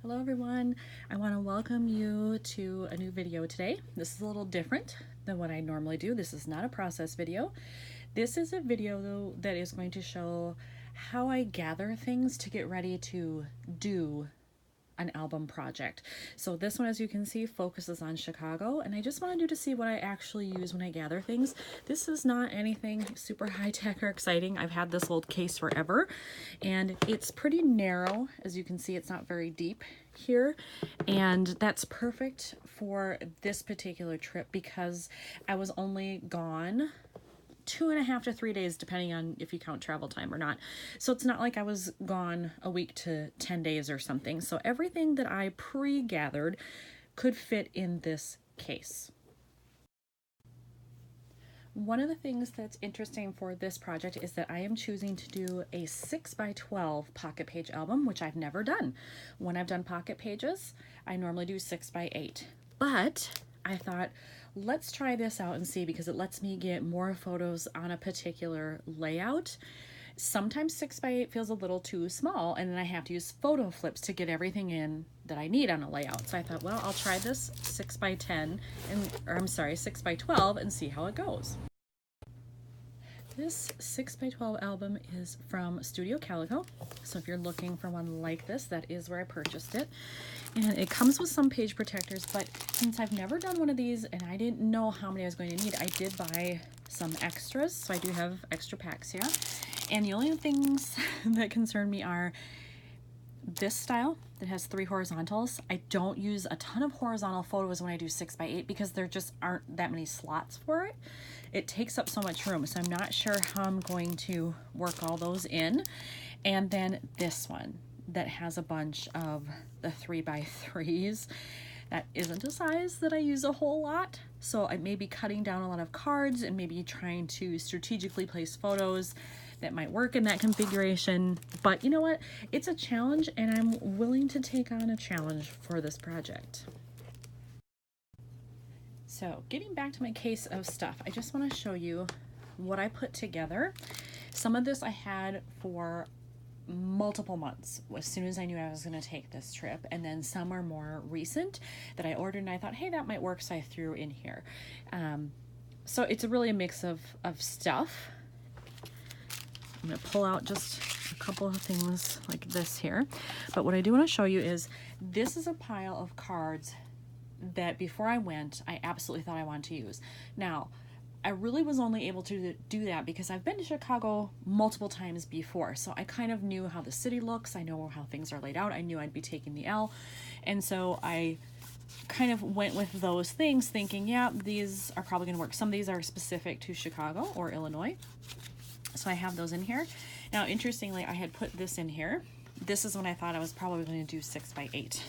Hello everyone, I want to welcome you to a new video today. This is a little different than what I normally do. This is not a process video. This is a video though that is going to show how I gather things to get ready to do an album project. So this one, as you can see, focuses on Chicago, and I just wanted you to see what I actually use when I gather things. This is not anything super high-tech or exciting. I've had this old case forever, and it's pretty narrow. As you can see, it's not very deep here, and that's perfect for this particular trip because I was only gone 2.5 to 3 days, depending on if you count travel time or not. So it's not like I was gone a week to 10 days or something. So everything that I pre-gathered could fit in this case. One of the things that's interesting for this project is that I am choosing to do a 6x12 pocket page album, which I've never done. When I've done pocket pages, I normally do 6x8. But I thought, let's try this out and see, because it lets me get more photos on a particular layout. Sometimes 6x8 feels a little too small, and then I have to use photo flips to get everything in that I need on a layout. So I thought, well, I'll try this 6x10 or I'm sorry, 6x12 and see how it goes. This 6x12 album is from Studio Calico. So if you're looking for one like this, that is where I purchased it. And it comes with some page protectors, but since I've never done one of these and I didn't know how many I was going to need, I did buy some extras. So I do have extra packs here. And the only things that concern me are this style that has 3 horizontals. I don't use a ton of horizontal photos when I do 6x8 because there just aren't that many slots for it. It takes up so much room, so I'm not sure how I'm going to work all those in. And then this one that has a bunch of the 3x3s. That isn't a size that I use a whole lot, so I may be cutting down a lot of cards and maybe trying to strategically place photos that might work in that configuration. But you know what? It's a challenge, and I'm willing to take on a challenge for this project. So getting back to my case of stuff, I just want to show you what I put together. Some of this I had for multiple months as soon as I knew I was going to take this trip, and then some are more recent that I ordered and I thought, hey, that might work, so I threw in here. So it's really a mix of stuff. I'm going to pull out just a couple of things like this here, but what I do want to show you is this is a pile of cards that before I went I absolutely thought I wanted to use. Now I really was only able to do that because I've been to Chicago multiple times before, so I kind of knew how the city looks, I know how things are laid out, I knew I'd be taking the L, and so I kind of went with those things thinking, yeah, these are probably going to work. Some of these are specific to Chicago or Illinois, so I have those in here. Now interestingly, I had put this in here. This is when I thought I was probably going to do 6x8.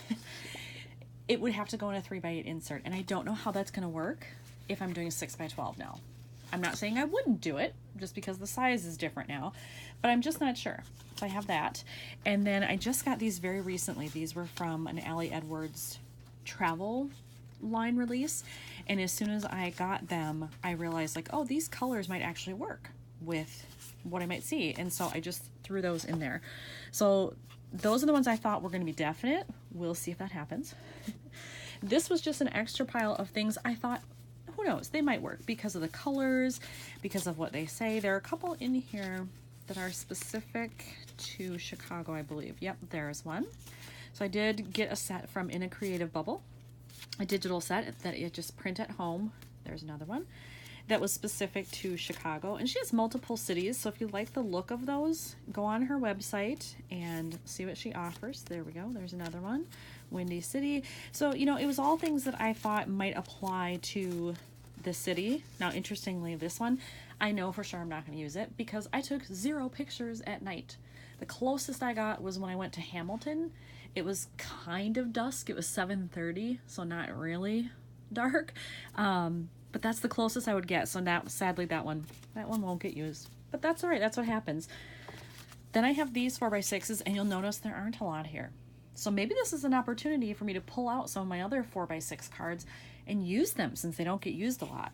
It would have to go in a 3x8 insert, and I don't know how that's going to work if I'm doing 6x12 now. I'm not saying I wouldn't do it just because the size is different now, but I'm just not sure. So I have that. And then I just got these very recently. These were from an Allie Edwards travel line release, and as soon as I got them, I realized like, oh, these colors might actually work with what I might see, and so I just threw those in there. So those are the ones I thought were going to be definite. We'll see if that happens. This was just an extra pile of things I thought, who knows, they might work because of the colors, because of what they say. There are a couple in here that are specific to Chicago, I believe. Yep, there's one. So I did get a set from In a Creative Bubble, a digital set that you just print at home. There's another one that was specific to Chicago, and she has multiple cities, so if you like the look of those, go on her website and see what she offers. There we go, there's another one, Windy City. So you know, it was all things that I thought might apply to the city. Now interestingly, this one I know for sure I'm not going to use it because I took 0 pictures at night. The closest I got was when I went to Hamilton. It was kind of dusk, it was 7:30, so not really dark, but that's the closest I would get. So now, sadly, that one won't get used. But that's all right. That's what happens. Then I have these 4x6s, and you'll notice there aren't a lot here. So maybe this is an opportunity for me to pull out some of my other 4x6 cards and use them since they don't get used a lot.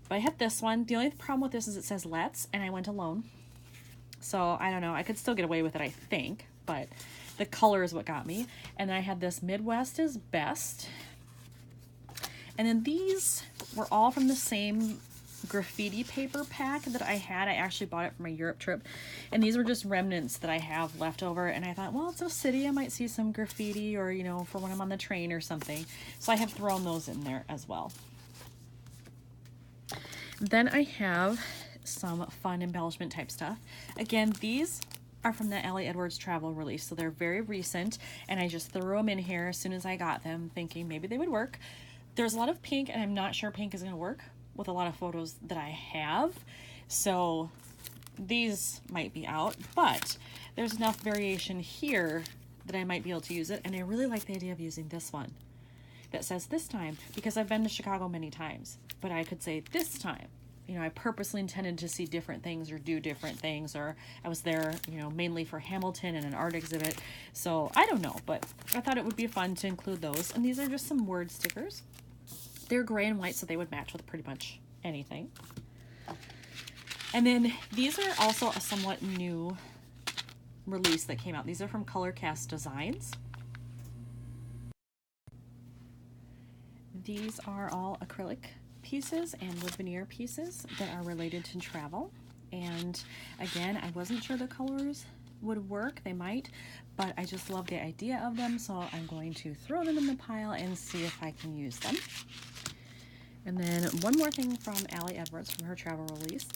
But I have this one. The only problem with this is it says let's, and I went alone. So I don't know. I could still get away with it, I think. But the color is what got me. And then I had this Midwest is Best. And then these were all from the same graffiti paper pack that I had. I actually bought it for my Europe trip. And these were just remnants that I have left over. And I thought, well, it's a city. I might see some graffiti or, you know, for when I'm on the train or something. So I have thrown those in there as well. Then I have some fun embellishment type stuff. Again, these are from the Allie Edwards travel release, so they're very recent, and I just threw them in here as soon as I got them, thinking maybe they would work. There's a lot of pink, and I'm not sure pink is going to work with a lot of photos that I have, so these might be out, but there's enough variation here that I might be able to use it, and I really like the idea of using this one that says this time, because I've been to Chicago many times, but I could say this time. You know, I purposely intended to see different things or do different things, or I was there, you know, mainly for Hamilton and an art exhibit. So I don't know, but I thought it would be fun to include those. And these are just some word stickers. They're gray and white, so they would match with pretty much anything. And then these are also a somewhat new release that came out. These are from Color Cast Designs. These are all acrylic pieces and wood veneer pieces that are related to travel. And again, I wasn't sure the colors would work. They might, but I just love the idea of them, so I'm going to throw them in the pile and see if I can use them. And then one more thing from Allie Edwards from her travel release.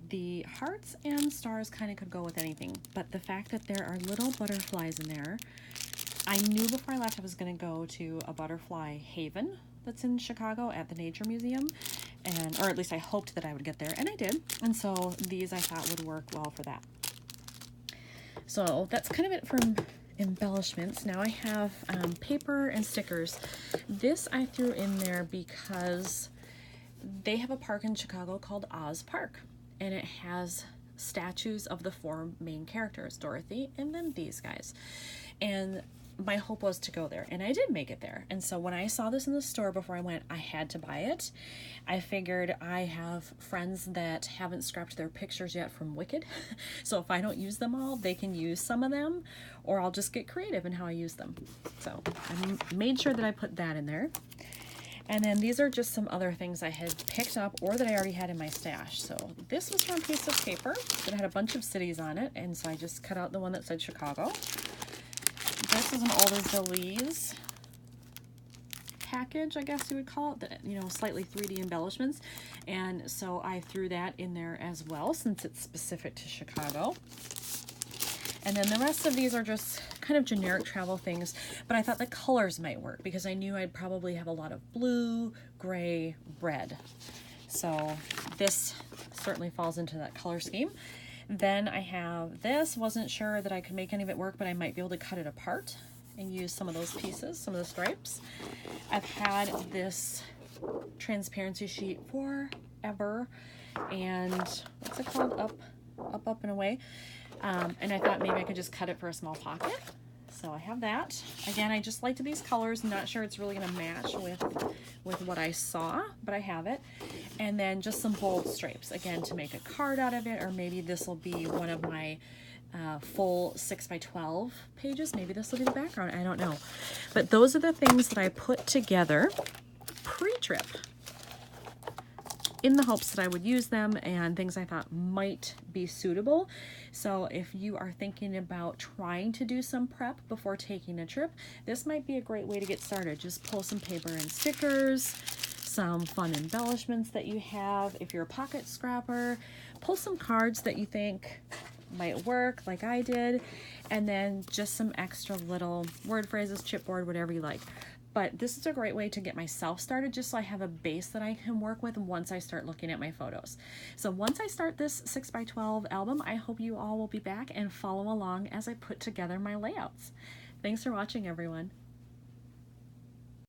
The hearts and stars kind of could go with anything, but the fact that there are little butterflies in there, I knew before I left I was going to go to a butterfly haven that's in Chicago at the Nature Museum, and or at least I hoped that I would get there, and I did. And so these I thought would work well for that. So that's kind of it from embellishments. Now I have paper and stickers. This I threw in there because they have a park in Chicago called Oz Park, and it has statues of the four main characters, Dorothy and then these guys. And my hope was to go there, and I did make it there. And so when I saw this in the store before I went, I had to buy it. I figured I have friends that haven't scrapped their pictures yet from Wicked, so if I don't use them all, they can use some of them, or I'll just get creative in how I use them. So I made sure that I put that in there. And then these are just some other things I had picked up or that I already had in my stash. So this was from a piece of paper that had a bunch of cities on it, and so I just cut out the one that said Chicago. This is an Older Belize package, I guess you would call it, that, you know, slightly 3D embellishments. And so I threw that in there as well, since it's specific to Chicago. And then the rest of these are just kind of generic travel things, but I thought the colors might work because I knew I'd probably have a lot of blue, gray, red. So this certainly falls into that color scheme. Then I have this. Wasn't sure that I could make any of it work, but I might be able to cut it apart and use some of those pieces, some of the stripes. I've had this transparency sheet forever, and what's it called? Up and away. And I thought maybe I could just cut it for a small pocket. So I have that. Again, I just liked these colors. Not sure it's really going to match with what I saw, but I have it. And then just some bold stripes, again, to make a card out of it, or maybe this will be one of my full 6x12 pages. Maybe this will be the background. I don't know. But those are the things that I put together pre-trip in the hopes that I would use them, and things I thought might be suitable. So if you are thinking about trying to do some prep before taking a trip, this might be a great way to get started. Just pull some paper and stickers, some fun embellishments that you have. If you're a pocket scrapper, pull some cards that you think might work, like I did, and then just some extra little word phrases, chipboard, whatever you like. But this is a great way to get myself started, just so I have a base that I can work with once I start looking at my photos. So once I start this 6x12 album, I hope you all will be back and follow along as I put together my layouts. Thanks for watching, everyone.